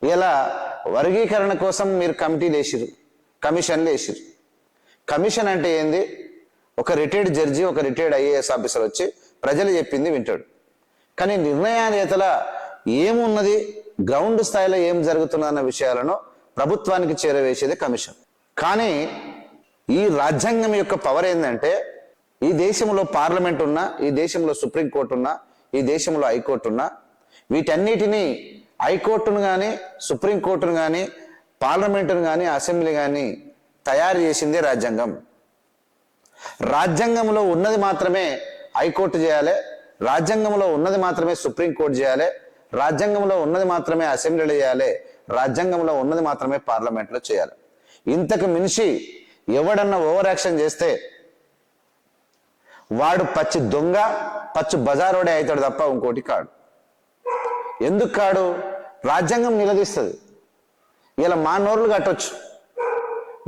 ఇలా వర్గీకరణ కోసం మీరు కమిటీలు వేసిరు, కమిషన్లు వేసిరు. కమిషన్ అంటే ఏంది? ఒక రిటైర్డ్ జడ్జి, ఒక రిటైర్డ్ ఐఏఎస్ ఆఫీసర్ వచ్చి ప్రజలు చెప్పింది వింటాడు. కానీ నిర్ణయానేతల ఏమున్నది, గ్రౌండ్ స్థాయిలో ఏం జరుగుతున్నదన్న విషయాలను ప్రభుత్వానికి చేరవేసేది కమిషన్. కానీ ఈ రాజ్యాంగం యొక్క పవర్ ఏంటంటే, ఈ దేశంలో పార్లమెంట్ ఉన్నా, ఈ దేశంలో సుప్రీంకోర్టు ఉన్నా, ఈ దేశంలో హైకోర్టు ఉన్నా, వీటన్నిటినీ హైకోర్టును కానీ, సుప్రీంకోర్టును కానీ, పార్లమెంటును కానీ, అసెంబ్లీ కానీ తయారు చేసిందే రాజ్యాంగం. రాజ్యాంగంలో ఉన్నది మాత్రమే హైకోర్టు చేయాలి, రాజ్యాంగంలో ఉన్నది మాత్రమే సుప్రీంకోర్టు చేయాలి, రాజ్యాంగంలో ఉన్నది మాత్రమే అసెంబ్లీలో చేయాలి, రాజ్యాంగంలో ఉన్నది మాత్రమే పార్లమెంట్లో చేయాలి. ఇంతకు మించి ఎవడన్నా ఓవర్ యాక్షన్ చేస్తే వాడు పచ్చి దొంగ, పచ్చి బజారోడే అవుతాడు తప్ప ఇంకోటి కాడు. ఎందుకు కాడు? రాజ్యాంగం నిలదీస్తుంది. ఇలా మా నోర్లు కట్టొచ్చు,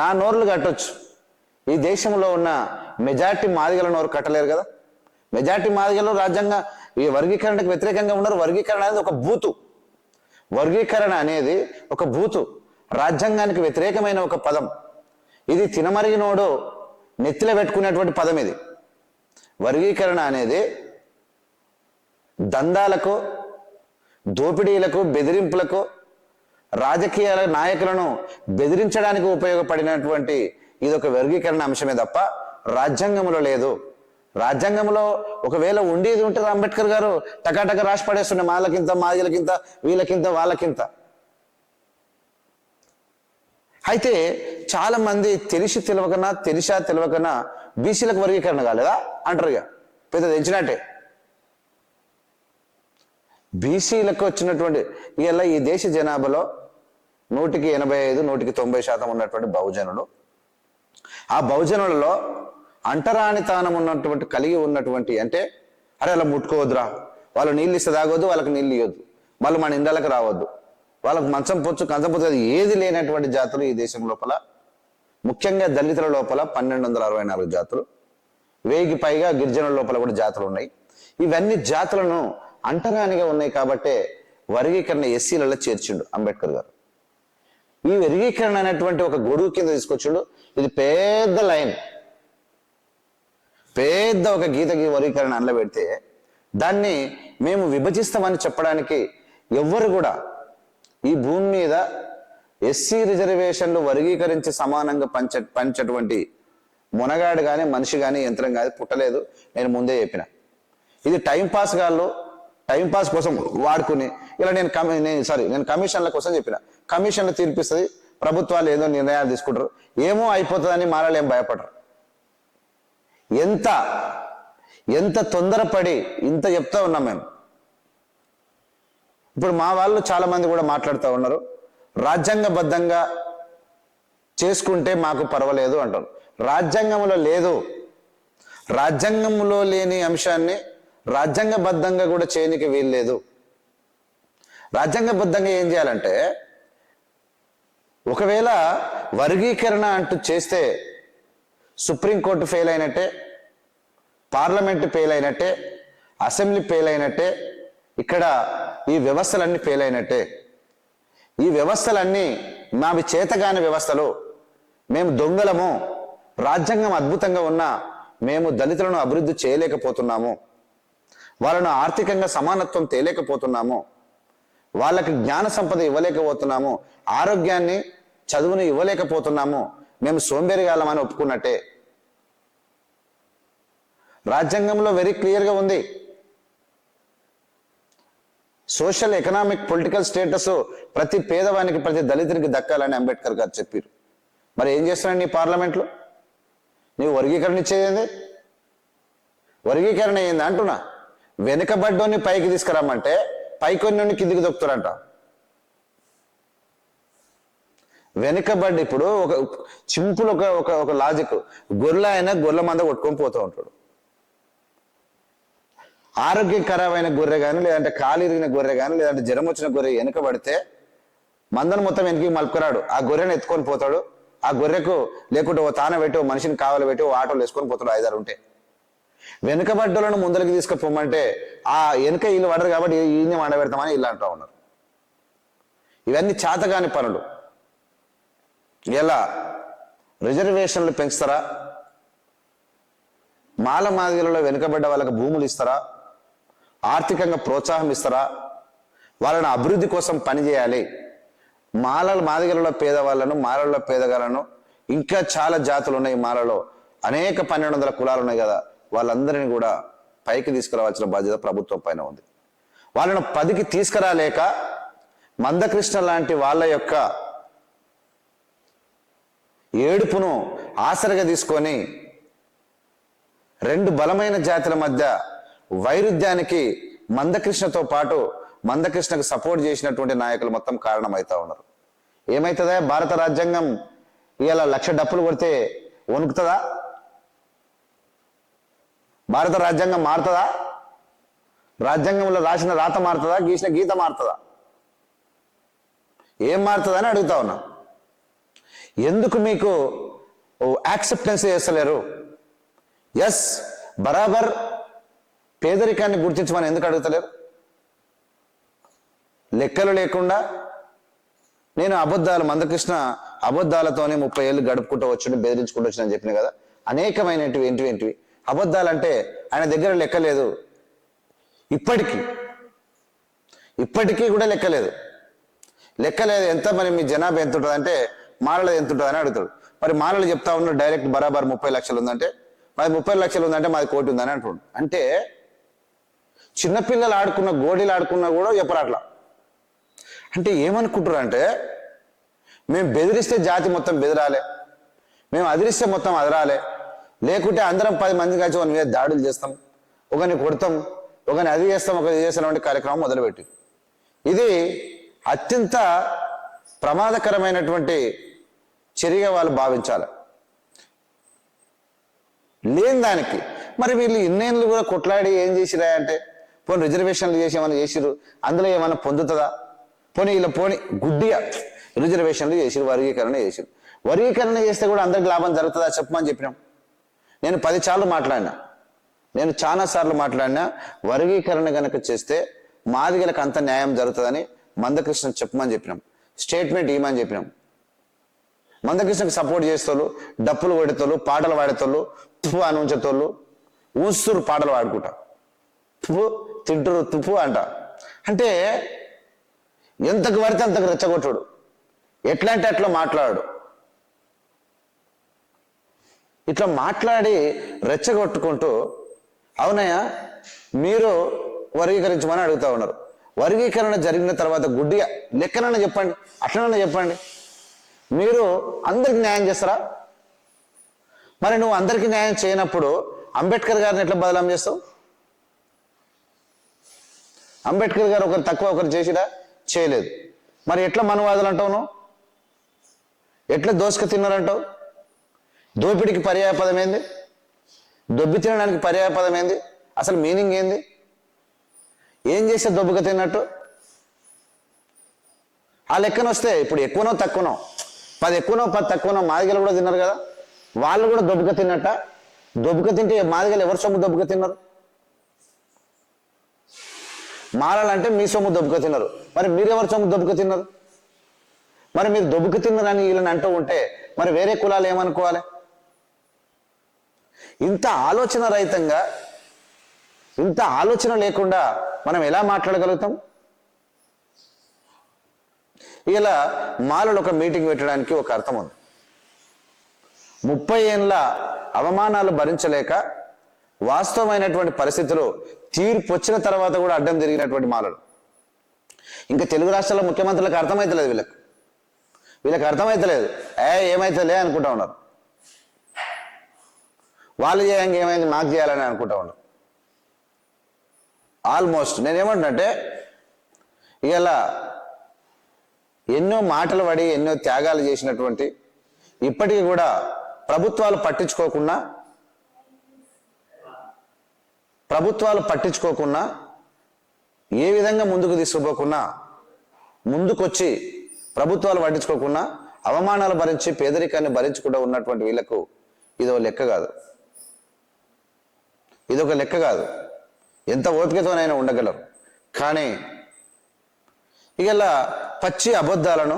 నా నోర్లు కట్టొచ్చు. ఈ దేశంలో ఉన్న మెజార్టీ మాదిగల నోరు కట్టలేరు కదా. మెజార్టీ మాదిగలు రాజ్యాంగ ఈ వర్గీకరణకు వ్యతిరేకంగా ఉన్నారు. వర్గీకరణ అనేది ఒక బూతు. వర్గీకరణ అనేది ఒక బూతు, రాజ్యాంగానికి వ్యతిరేకమైన ఒక పదం. ఇది తినమరిగినోడు నెత్తిలో పెట్టుకునేటువంటి పదం. ఇది వర్గీకరణ అనేది దందాలకు, దోపిడీలకు, బెదిరింపులకు, రాజకీయ నాయకులను బెదిరించడానికి ఉపయోగపడినటువంటి ఇది ఒక వర్గీకరణ అంశమే తప్ప రాజ్యాంగంలో లేదు. రాజ్యాంగంలో ఒకవేళ ఉండేది ఉంటే అంబేద్కర్ గారు టకాటక రాసి పడేస్తుండే, మాలకింత, మాదిలకింత, వీళ్ళకింత, వాళ్ళకింత. అయితే చాలా మంది తెలిసి తెలియకనా, తెలియకనా బీసీలకు వర్గీకరణ కాలేదా అంటారు. ఇక పెద్ద తెచ్చినట్టే. బీసీలకు వచ్చినటువంటి ఇలా ఈ దేశ జనాభాలో 185, 90% ఉన్నటువంటి బహుజనులు. ఆ బహుజనులలో అంటరానితనం ఉన్నటువంటి కలిగి ఉన్నటువంటి, అంటే అరే అలా ముట్టుకోవద్దురా, వాళ్ళు నీళ్ళు ఇస్తే తాగొద్దు, వాళ్ళకి నీళ్ళు ఇవ్వద్దు, వాళ్ళు మన ఇండ్లకు రావద్దు, వాళ్ళకు మంచం పొచ్చు, కంచం పొచ్చు, అది ఏది లేనటువంటి జాతులు ఈ దేశం లోపల, ముఖ్యంగా దళితుల లోపల 1264 జాతులు, 1000కి పైగా గిరిజనుల లోపల కూడా జాతులు ఉన్నాయి. ఇవన్నీ జాతులను అంటరానిగా ఉన్నాయి కాబట్టే వర్గీకరణ ఎస్సీలలో చేర్చిండు అంబేద్కర్ గారు. ఈ వర్గీకరణ అనేటువంటి ఒక గొడుగు కింద తీసుకొచ్చిండు. ఇది పెద్ద లైన్, పెద్ద ఒక గీతకి వర్గీకరణ అందులో పెడితే దాన్ని మేము విభజిస్తామని చెప్పడానికి ఎవ్వరు కూడా ఈ భూమి మీద ఎస్సీ రిజర్వేషన్లు వర్గీకరించి సమానంగా పంచేటువంటి మునగాడు కానీ, మనిషి కానీ, యంత్రం కానీ పుట్టలేదు. నేను ముందే చెప్పిన, ఇది టైంపాస్ గాళ్ళు టైంపాస్ కోసం వాడుకుని ఇలా నేను కమిషన్ల కోసం చెప్పిన. కమిషన్లు తీర్పిస్తుంది, ప్రభుత్వాలు ఏదో నిర్ణయాలు తీసుకుంటారు, ఏమో అయిపోతుందని మారాలు ఏం భయపడరు. ఎంత తొందరపడి ఇంత చెప్తా ఉన్నాం మేము. ఇప్పుడు మా వాళ్ళు చాలా మంది కూడా మాట్లాడుతూ ఉన్నారు, రాజ్యాంగబద్ధంగా చేసుకుంటే మాకు పర్వాలేదు అంటారు. రాజ్యాంగంలో లేదు. రాజ్యాంగంలో లేని అంశాన్ని రాజ్యాంగబద్ధంగా కూడా చేయనికి వీల్లేదు. రాజ్యాంగబద్ధంగా ఏం చేయాలంటే, ఒకవేళ వర్గీకరణ అంటూ చేస్తే సుప్రీంకోర్టు ఫెయిల్ అయినట్టే, పార్లమెంటు ఫెయిల్ అయినట్టే, అసెంబ్లీ ఫెయిల్ అయినట్టే, ఇక్కడ ఈ వ్యవస్థలన్నీ ఫెయిల్ అయినట్టే. ఈ వ్యవస్థలన్నీ మావి చేతగాని వ్యవస్థలు, మేము దొంగలము, రాజ్యాంగం అద్భుతంగా ఉన్నా మేము దళితులను అభివృద్ధి చేయలేకపోతున్నాము, వాళ్ళను ఆర్థికంగా సమానత్వం తేలేకపోతున్నాము, వాళ్ళకి జ్ఞాన సంపద ఇవ్వలేకపోతున్నాము, ఆరోగ్యాన్ని, చదువుని ఇవ్వలేకపోతున్నాము, మేము సోంబేరిగాలమని ఒప్పుకున్నట్టే. రాజ్యాంగంలో వెరీ క్లియర్గా ఉంది, సోషల్, ఎకనామిక్, పొలిటికల్ స్టేటస్ ప్రతి పేదవానికి, ప్రతి దళితునికి దక్కాలని అంబేద్కర్ గారు చెప్పారు. మరి ఏం చేస్తున్నాడు నీ పార్లమెంట్లో? నీవు వర్గీకరణ ఇచ్చేది? వర్గీకరణ ఏంది అంటున్నా. వెనుకబడ్డోని పైకి తీసుకురమ్మంటే పైకొన్ని కిందికి దొక్కుతారంట. వెనుకబడ్డ ఇప్పుడు ఒక సింపుల్ ఒక లాజిక్, గొర్రె అయినా గొర్రెల మంద కొట్టుకొని పోతూ ఉంటాడు. ఆరోగ్యం ఖరాబ్ అయిన గొర్రె కానీ, లేదంటే కాలు ఇరిగిన గొర్రె కానీ, లేదంటే జ్వరం వచ్చిన గొర్రె వెనుకబడితే మందను మొత్తం వెనక్కి మలుపుకురాడు, ఆ గొర్రెను ఎత్తుకొని పోతాడు. ఆ గొర్రెకు లేకుంటే ఓ తాన పెట్టి, ఓ మనిషిని కావాలి పెట్టి, ఓ ఆటోలు వేసుకొని పోతాడు 5-6 ఉంటే. వెనుకబడ్డలను ముందరికి తీసుకుపోమంటే ఆ వెనుక వీళ్ళు పడరు కాబట్టి ఈయన వండబెడతామని వీళ్ళు అంటూ ఉన్నారు. ఇవన్నీ చేతగాని పనులు. ఎలా రిజర్వేషన్లు పెంచుతారా, మాల మాదిగలలో వెనుకబడ్డ వాళ్ళకి భూములు ఇస్తారా, ఆర్థికంగా ప్రోత్సాహం ఇస్తారా, వాళ్ళని అభివృద్ధి కోసం పనిచేయాలి. మాదిగలలో పేదవాళ్ళను, మాలలో పేదగాలను, ఇంకా చాలా జాతులు ఉన్నాయి మాలలో, అనేక 1200 కులాలు ఉన్నాయి కదా, వాళ్ళందరినీ కూడా పైకి తీసుకురావాల్సిన బాధ్యత ప్రభుత్వం పైన ఉంది. వాళ్ళను 10కి తీసుకురాలేక మందకృష్ణ లాంటి వాళ్ళ యొక్క ఏడుపును ఆసరగా తీసుకొని 2 బలమైన జాతుల మధ్య వైరుధ్యానికి మందకృష్ణతో పాటు మందకృష్ణకు సపోర్ట్ చేసినటువంటి నాయకులు మొత్తం కారణమవుతా ఉన్నారు. ఏమవుతుందా? భారత రాజ్యాంగం ఇలా 1,00,000 డప్పులు కొడితే వణుకుతుందా? భారత రాజ్యాంగం మారుతుందా? రాజ్యాంగంలో రాసిన రాత మారుతుందా? గీసిన గీత మారుతుందా? ఏం మారుతుందా అని అడుగుతా ఉన్నా. ఎందుకు మీకు యాక్సెప్టెన్స్ చేస్తలేరు? ఎస్, బరాబర్ పేదరికాన్ని గుర్తించమని ఎందుకు అడుగుతలేరు? లెక్కలు లేకుండా నేను మందకృష్ణ అబద్ధాలతోనే 30 ఏళ్ళు గడుపుకుంటూ వచ్చి బెదిరించుకుంటూ వచ్చిన చెప్పిన కదా. అనేకమైనవి ఏంటివి అబద్ధాలంటే ఆయన దగ్గర లెక్కలేదు. ఇప్పటికీ కూడా లెక్కలేదు. ఎంత మరి మీ జనాభా ఎంత ఉంటుంది అంటే మాలలు ఎంత ఉంటుంది అని అడుగుతాడు. మరి మాలలు చెప్తా ఉన్నారు డైరెక్ట్ బరాబర్ 30 లక్షలు ఉందంటే, మాది 30 లక్షలు ఉందంటే మాది 1 కోటి ఉందని అంటున్నాడు. అంటే చిన్నపిల్లలు ఆడుకున్న గోడీలు ఆడుకున్నా కూడా చెప్పరు అట్లా. అంటే ఏమనుకుంటారు అంటే, మేము బెదిరిస్తే జాతి మొత్తం బెదిరాలే, మేము అదిరిస్తే మొత్తం అదరాలే, లేకుంటే అందరం 10 మంది కలిసి ఒకరి మీద దాడులు చేస్తాం, ఒకరిని కొడతాం, ఒకరిని అది చేస్తాం, ఒకరిని చేస్తాం కార్యక్రమం మొదలుపెట్టి. ఇది అత్యంత ప్రమాదకరమైనటువంటి చర్యగా వాళ్ళు భావించాలి. లేని దానికి మరి వీళ్ళు ఇన్నేళ్ళు కూడా కొట్లాడి ఏం చేసిరా అంటే, పోనీ రిజర్వేషన్లు చేసి ఏమైనా చేసిరు, అందులో ఏమైనా పొందుతుందా? పోనీ గుడ్డిగా రిజర్వేషన్లు చేసిరు, వర్గీకరణ చేసిరు. వర్గీకరణ చేస్తే కూడా అందరికి లాభం జరుగుతుందా చెప్పమని చెప్పినాం. నేను 10 సార్లు మాట్లాడినా, నేను చాలా సార్లు మాట్లాడినా. వర్గీకరణ కనుక చేస్తే మాదిగలకు అంత న్యాయం జరుగుతుందని మందకృష్ణ చెప్పమని చెప్పినాం, స్టేట్మెంట్ ఇవ్వమని చెప్పినాం. మందకృష్ణకు సపోర్ట్ చేస్తోళ్ళు, డప్పులు కొడేతోళ్ళు, పాటలు పాడేతోళ్ళు, తుప్పు అని ఉంచేతోళ్ళు, ఊస్తురు పాటలు పాడుకుంటా, తుప్పు తింటురు తుప్పు అంట. అంటే ఎంతకు పడితే అంతకు రెచ్చగొట్టుడు, ఎట్లా అంటే అట్లా మాట్లాడు. ఇట్లా మాట్లాడి రెచ్చగొట్టుకుంటూ, అవునయ్యా మీరు వర్గీకరించమని అడుగుతా ఉన్నారు. వర్గీకరణ జరిగిన తర్వాత గుడ్డిగా లెక్కనన్నా చెప్పండి, అట్లనన్నా చెప్పండి. మీరు అందరికి న్యాయం చేస్తారా? మరి నువ్వు అందరికీ న్యాయం చేయనప్పుడు అంబేద్కర్ గారిని ఎట్లా బదలాం చేస్తావు? అంబేద్కర్ గారు ఒకరు తక్కువ ఒకరు చేసిడా? చేయలేదు. మరి ఎట్లా మనువాదులు అంటావు నువ్వు? ఎట్లా దోసుక తిన్నారంటావు? దోపిడికి పర్యాయపదం ఏంది? దొబ్బి తినడానికి పర్యాయపదం ఏంది? అసలు మీనింగ్ ఏంది? ఏం చేస్తే దొబ్బుక తిన్నట్టు? ఆ లెక్కన వస్తే ఇప్పుడు ఎక్కువనో తక్కువనో, 10 ఎక్కువనో 10 తక్కువనో మాదిగలు కూడా తిన్నారు కదా, వాళ్ళు కూడా దొబ్బుక తిన్నట్ట. దొబ్బుక తింటే మాదిగలు ఎవరి సొమ్ము దొబ్బుక తిన్నారు? మారాలంటే మీ సొమ్ము దొబ్బుక తిన్నారు. మరి మీరెవరి సొమ్ము దొబ్బుక తిన్నారు? మరి మీరు దొబ్బుక తిన్నారని వీళ్ళని అంటూ ఉంటే మరి వేరే కులాలు ఏమనుకోవాలి? ఇంత ఆలోచన రహితంగా, ఇంత ఆలోచన లేకుండా మనం ఎలా మాట్లాడగలుగుతాం? ఇలా మాలలు ఒక మీటింగ్ పెట్టడానికి ఒక అర్థం ఉంది. 30 ఏళ్ళ అవమానాలు భరించలేక వాస్తవమైనటువంటి పరిస్థితులు తీర్పు వచ్చిన తర్వాత కూడా అడ్డం తిరిగినటువంటి మాలలు. ఇంకా తెలుగు రాష్ట్రాల ముఖ్యమంత్రులకు అర్థమైతలేదు, వీళ్ళకి అర్థమైతలేదు. ఏమైతలే అనుకుంటా ఉన్నారు. వాళ్ళు చేయంగా ఏమైంది మాకు చేయాలని అనుకుంటా ఉన్నారు. ఆల్మోస్ట్ నేనేమంటున్నంటే, ఇలా ఎన్నో మాటలు పడి ఎన్నో త్యాగాలు చేసినటువంటి, ఇప్పటికీ కూడా ప్రభుత్వాలు పట్టించుకోకుండా ఏ విధంగా ముందుకు తీసుకుపోకున్నా, ముందుకొచ్చి ప్రభుత్వాలు పట్టించుకోకుండా అవమానాలు భరించి పేదరికాన్ని భరించకుండా ఉన్నటువంటి వీళ్లకు ఇదొక లెక్క కాదు. ఎంత ఓపికతోనైనా ఉండగలరు. కానీ ఇలా పచ్చి అబద్ధాలను,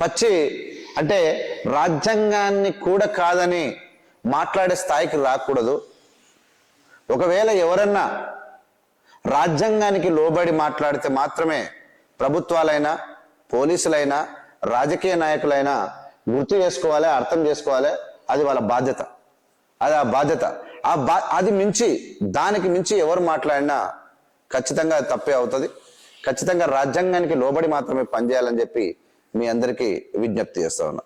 పచ్చి అంటే రాజ్యాంగాన్ని కూడా కాదని మాట్లాడే స్థాయికి రాకూడదు. ఒకవేళ ఎవరన్నా రాజ్యాంగానికి లోబడి మాట్లాడితే మాత్రమే ప్రభుత్వాలైనా, పోలీసులైనా, రాజకీయ నాయకులైనా గుర్తు చేసుకోవాలి, అర్థం చేసుకోవాలి. అది వాళ్ళ బాధ్యత. అది ఆ బాధ్యత. అది మించి, దానికి మించి ఎవరు మాట్లాడినా ఖచ్చితంగా అది తప్పే అవుతుంది. ఖచ్చితంగా రాజ్యాంగానికి లోబడి మాత్రమే పనిచేయాలని చెప్పి మీ అందరికీ విజ్ఞప్తి చేస్తా ఉన్నా.